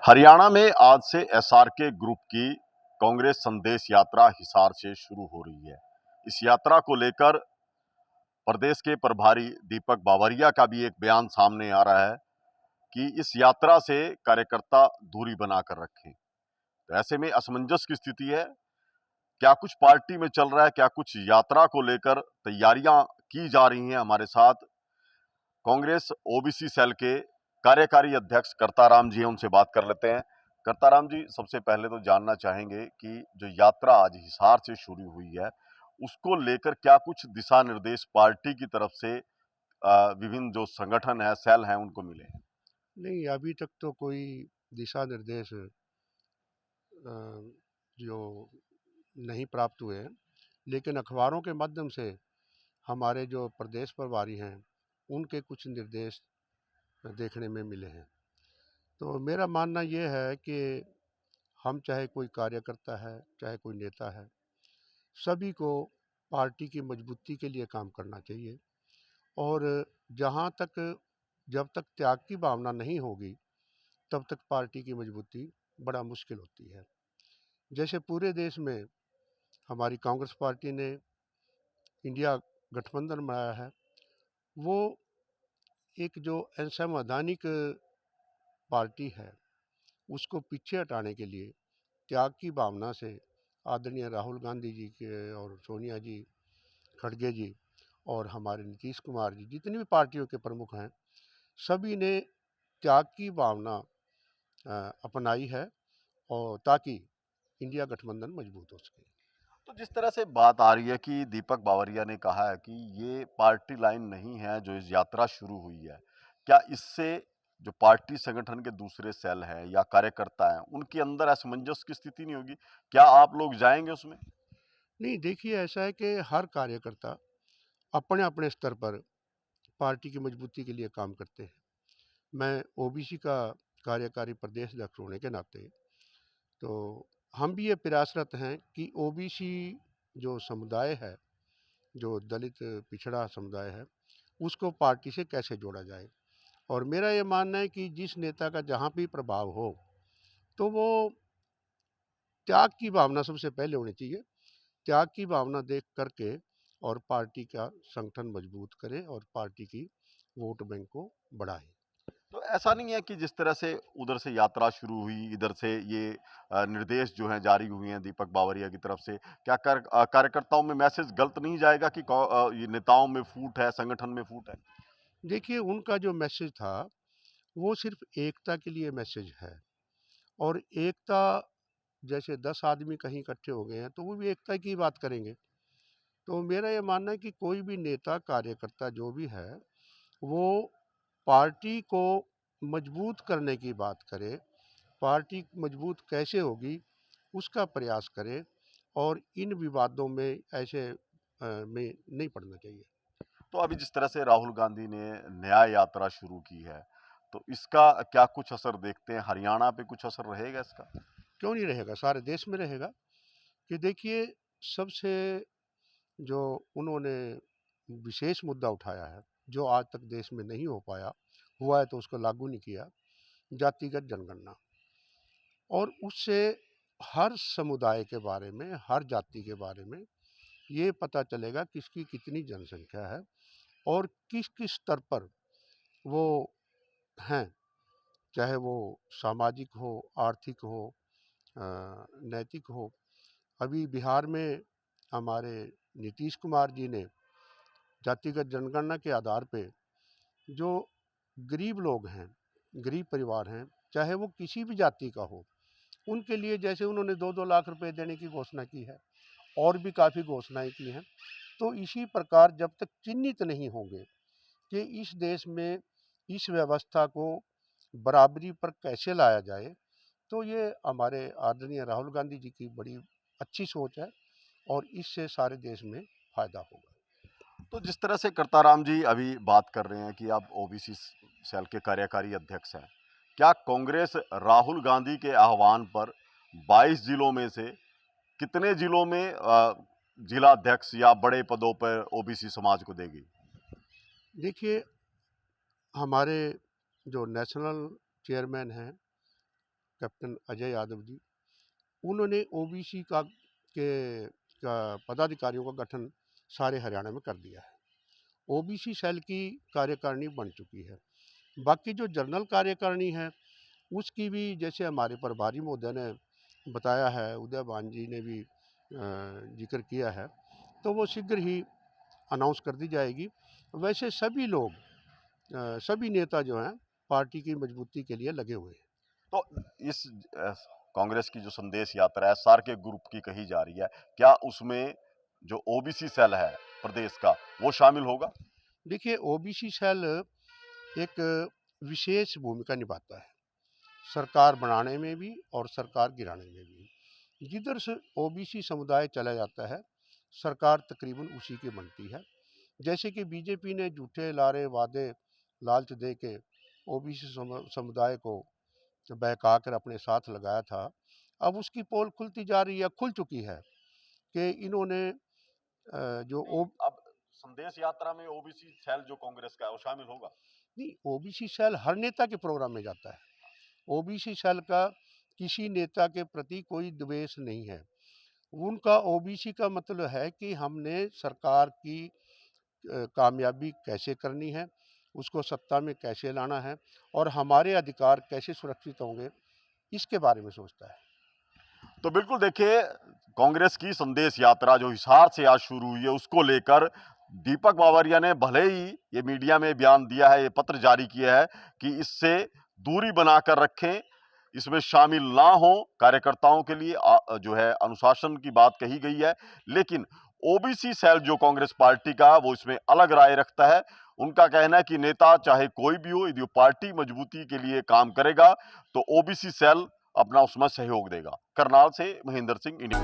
हरियाणा में आज से एसआरके ग्रुप की कांग्रेस संदेश यात्रा हिसार से शुरू हो रही है। इस यात्रा को लेकर प्रदेश के प्रभारी दीपक बावरिया का भी एक बयान सामने आ रहा है कि इस यात्रा से कार्यकर्ता दूरी बनाकर रखें। तो ऐसे में असमंजस की स्थिति है। क्या कुछ पार्टी में चल रहा है, क्या कुछ यात्रा को लेकर तैयारियां की जा रही हैं। हमारे साथ कांग्रेस ओबीसी सेल के कार्यकारी अध्यक्ष करताराम जी हैं, उनसे बात कर लेते हैं। करताराम जी, सबसे पहले तो जानना चाहेंगे कि जो यात्रा आज हिसार से शुरू हुई है, उसको लेकर क्या कुछ दिशा निर्देश पार्टी की तरफ से विभिन्न जो संगठन है, सेल हैं, उनको मिले हैं? नहीं, अभी तक तो कोई दिशा निर्देश जो नहीं प्राप्त हुए हैं, लेकिन अखबारों के माध्यम से हमारे जो प्रदेश प्रभारी हैं उनके कुछ निर्देश देखने में मिले हैं। तो मेरा मानना ये है कि हम चाहे कोई कार्यकर्ता है, चाहे कोई नेता है, सभी को पार्टी की मजबूती के लिए काम करना चाहिए। और जहाँ तक जब तक त्याग की भावना नहीं होगी, तब तक पार्टी की मजबूती बड़ा मुश्किल होती है। जैसे पूरे देश में हमारी कांग्रेस पार्टी ने इंडिया गठबंधन बनाया है, वो एक जो असंवैधानिक पार्टी है उसको पीछे हटाने के लिए त्याग की भावना से आदरणीय राहुल गांधी जी के और सोनिया जी, खड़गे जी और हमारे नीतीश कुमार जी, जितनी भी पार्टियों के प्रमुख हैं, सभी ने त्याग की भावना अपनाई है और ताकि इंडिया गठबंधन मजबूत हो सके। तो जिस तरह से बात आ रही है कि दीपक बावरिया ने कहा है कि ये पार्टी लाइन नहीं है जो इस यात्रा शुरू हुई है, क्या इससे जो पार्टी संगठन के दूसरे सेल हैं या कार्यकर्ता हैं, उनके अंदर असमंजस की स्थिति नहीं होगी? क्या आप लोग जाएंगे उसमें? नहीं, देखिए, ऐसा है कि हर कार्यकर्ता अपने अपने स्तर पर पार्टी की मजबूती के लिए काम करते हैं। मैं ओबीसी का कार्यकारी प्रदेश अध्यक्ष होने के नाते तो हम भी ये प्रयासरत हैं कि ओबीसी जो समुदाय है, जो दलित पिछड़ा समुदाय है, उसको पार्टी से कैसे जोड़ा जाए। और मेरा ये मानना है कि जिस नेता का जहाँ भी प्रभाव हो, तो वो त्याग की भावना सबसे पहले होनी चाहिए। त्याग की भावना देख करके और पार्टी का संगठन मजबूत करे और पार्टी की वोट बैंक को बढ़ाए। तो ऐसा नहीं है कि जिस तरह से उधर से यात्रा शुरू हुई, इधर से ये निर्देश जो हैं जारी हुए हैं दीपक बावरिया की तरफ से, क्या कार्यकर्ताओं में मैसेज गलत नहीं जाएगा कि ये नेताओं में फूट है, संगठन में फूट है? देखिए, उनका जो मैसेज था वो सिर्फ एकता के लिए मैसेज है। और एकता, जैसे 10 आदमी कहीं इकट्ठे हो गए हैं तो वो भी एकता की बात करेंगे। तो मेरा ये मानना है कि कोई भी नेता कार्यकर्ता जो भी है, वो पार्टी को मजबूत करने की बात करे, पार्टी मजबूत कैसे होगी उसका प्रयास करे, और इन विवादों में ऐसे में नहीं पड़ना चाहिए। तो अभी जिस तरह से राहुल गांधी ने न्याय यात्रा शुरू की है, तो इसका क्या कुछ असर देखते हैं? हरियाणा पे कुछ असर रहेगा इसका? क्यों नहीं रहेगा, सारे देश में रहेगा। कि देखिए, सबसे जो उन्होंने विशेष मुद्दा उठाया है, जो आज तक देश में नहीं हो पाया, हुआ है तो उसको लागू नहीं किया, जातिगत जनगणना। और उससे हर समुदाय के बारे में, हर जाति के बारे में ये पता चलेगा किसकी कितनी जनसंख्या है और किस किस स्तर पर वो हैं, चाहे वो सामाजिक हो, आर्थिक हो, नैतिक हो। अभी बिहार में हमारे नीतीश कुमार जी ने जातिगत जनगणना के आधार पे जो गरीब लोग हैं, गरीब परिवार हैं, चाहे वो किसी भी जाति का हो, उनके लिए जैसे उन्होंने 2-2 लाख रुपए देने की घोषणा की है, और भी काफ़ी घोषणाएं की हैं। तो इसी प्रकार जब तक चिन्हित नहीं होंगे कि इस देश में इस व्यवस्था को बराबरी पर कैसे लाया जाए, तो ये हमारे आदरणीय राहुल गांधी जी की बड़ी अच्छी सोच है और इससे सारे देश में फायदा होगा। तो जिस तरह से करताराम जी अभी बात कर रहे हैं कि आप ओबीसी सेल के कार्यकारी अध्यक्ष हैं, क्या कांग्रेस राहुल गांधी के आह्वान पर 22 जिलों में से कितने जिलों में जिला अध्यक्ष या बड़े पदों पर ओबीसी समाज को देगी? देखिए, हमारे जो नेशनल चेयरमैन हैं, कैप्टन अजय यादव जी, उन्होंने ओबीसी का पदाधिकारियों का गठन सारे हरियाणा में कर दिया है। ओबीसी सेल की कार्यकारिणी बन चुकी है। बाकी जो जनरल कार्यकारिणी है उसकी भी, जैसे हमारे प्रभारी महोदय ने बताया है, उदयभान जी ने भी जिक्र किया है, तो वो शीघ्र ही अनाउंस कर दी जाएगी। वैसे सभी लोग, सभी नेता जो हैं पार्टी की मजबूती के लिए लगे हुए हैं। तो इस कांग्रेस की जो संदेश यात्रा है एसआर के ग्रुप की कही जा रही है, क्या उसमें जो ओबीसी सेल है प्रदेश का वो शामिल होगा? देखिए, ओबीसी सेल एक विशेष भूमिका निभाता है, सरकार बनाने में भी और सरकार गिराने में भी। जिधर से ओबीसी समुदाय चला जाता है, सरकार तकरीबन उसी की बनती है। जैसे कि बीजेपी ने झूठे लारे वादे लालच दे के ओबीसी समुदाय को बहका कर अपने साथ लगाया था, अब उसकी पोल खुलती जा रही है, खुल चुकी है कि इन्होंने जो ओ अब संदेश यात्रा में ओबीसी सेल जो कांग्रेस का है वो शामिल होगा? नहीं, ओबीसी सेल हर नेता के प्रोग्राम में जाता है। ओबीसी सेल का किसी नेता के प्रति कोई द्वेष नहीं है। उनका ओबीसी का मतलब है कि हमने सरकार की कामयाबी कैसे करनी है, उसको सत्ता में कैसे लाना है और हमारे अधिकार कैसे सुरक्षित होंगे, इसके बारे में सोचता है। तो बिल्कुल देखिए, कांग्रेस की संदेश यात्रा जो हिसार से आज शुरू हुई है उसको लेकर दीपक बावरिया ने भले ही ये मीडिया में बयान दिया है, ये पत्र जारी किया है कि इससे दूरी बनाकर रखें, इसमें शामिल ना हो, कार्यकर्ताओं के लिए जो है अनुशासन की बात कही गई है। लेकिन ओबीसी सेल जो कांग्रेस पार्टी का वो इसमें अलग राय रखता है। उनका कहना है कि नेता चाहे कोई भी हो, यदि वो पार्टी मजबूती के लिए काम करेगा तो ओबीसी सेल अपना उसमें सहयोग देगा। करनाल से महेंद्र सिंह, इंडिया।